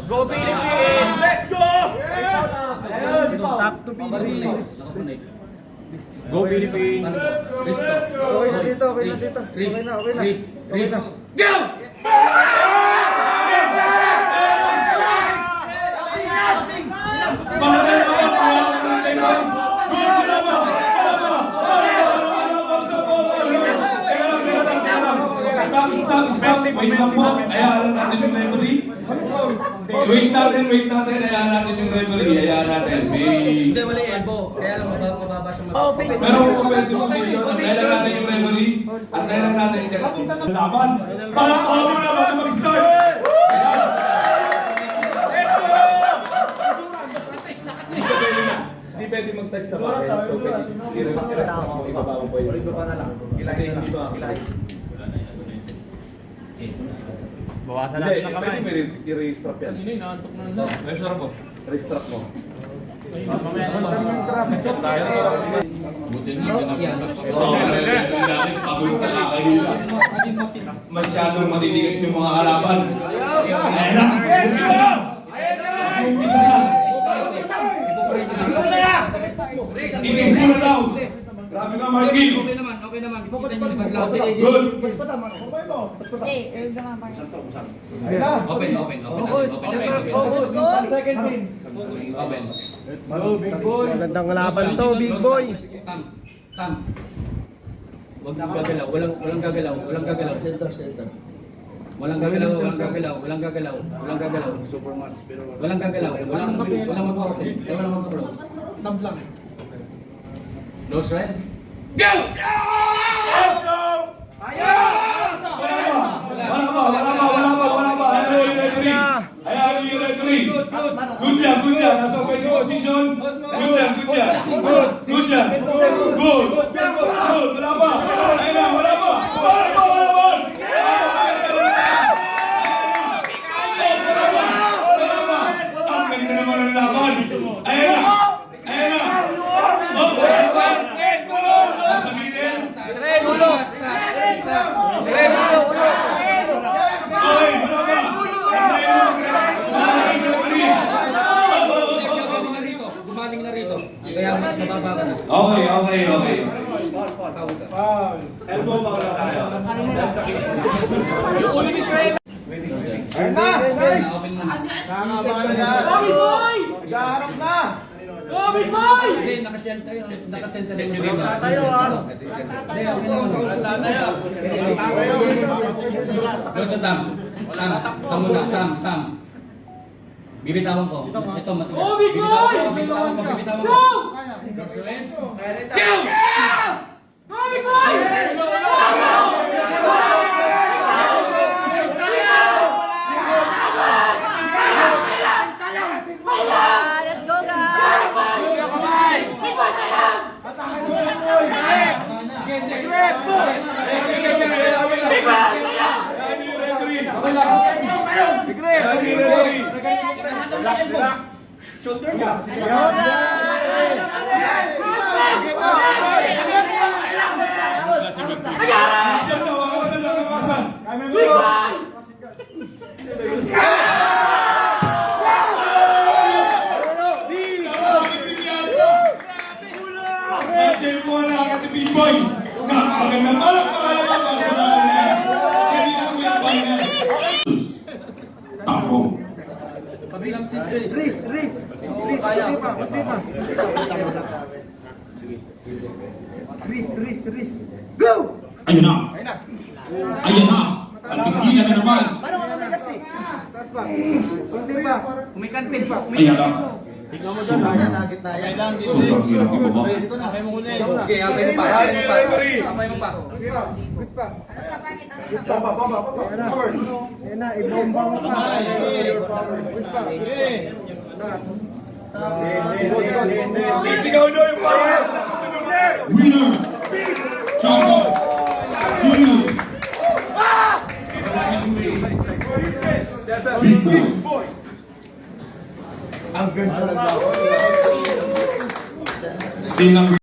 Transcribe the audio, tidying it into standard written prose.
Go Philippines! Let's go! Top to Philippines. Go Philippines! Okay na dito, okay na dito. Okay na, okay na. Okay na. Go! Stop. Wait lang po. Hayaan natin yung referee. Wait natin. Hayaan natin yung referee. Hayaan natin. Hindi, wala yung elbow. Kaya lang mababa siya mag- Pero kung offensive position, antayin lang natin yung referee. Antayin lang natin yung laban. Palakpakan mo na bago mag-start. Hindi pwede mag-touch sa bahay. So pwede i-rest mo. Ibaba mo po yun. Ibaba na lang. Kasi hindi ba? Bawasan Hindi, natin ang kamay. pwede i-restrap yan. Hindi, naantok na lang. Ay, sarap po. Restrap mo. Buti niyo yan. Oo, natin pagod na kakahila. Masyadong matitigas yung mga kalaban. Ayan na! Umpisa na! Inis mo na daw! Grabe ka, Marky! Okay naman. Kita niyo yung maglaw. Good! Open. Magandang laban to, big boy. Tam. Wag gagalaw. Walang gagalaw. Center. Walang gagalaw. Supermatch pero walang gagalaw. Walang mag-open. Walang mag-close. Close right? Go! Wala pa. Hayaan niyo yung referee. Good job. Nasa offensive position. Good job. Good. Wala pa. Ayun na, wala pa. Wala pa. Ang ganda naman ng laban. Ayun na. Gumaling na rito. Kaya mababa ka na. Okay. Elbow pa wala tayo. Yung ulo ni Shrek. Ayun na! Nice! Open mo. Nangabahan na! Bobby Boy! Naghaharap na! Bobby Boy! Hindi, nakasend tayo. Nakasend tayo. Tayo ah. Hindi, okay naman. Close the Tam muna. Tam. Bibitawan ko. Ito, matigas. Bobby Boy! Bibitawan ko. Go! Close your hands. Go! Bobby Boy! Let's go, guys! Relax. Shoulder niya. Let's go, Kabilang si Chris. Riz. Kaya. Riz. Go! Ayun na! Ang pigilan na naman! Paano ka namin kasi? Taas pa. Kunti pa. Kumikanpil pa. Ayan na! Kaya na, gitna yan. Sobrang hirap ibaba. Kamay mo muna eh. Okay, apay mo pa. Apay mo pa. Sige pa. Good pa. Bomba. Forward. Yan na, ibomba mo pa. Good pa. Sigaw nyo yung power! Winner! Champion! Winner! Big boy! Ang ganda ng laban. Still number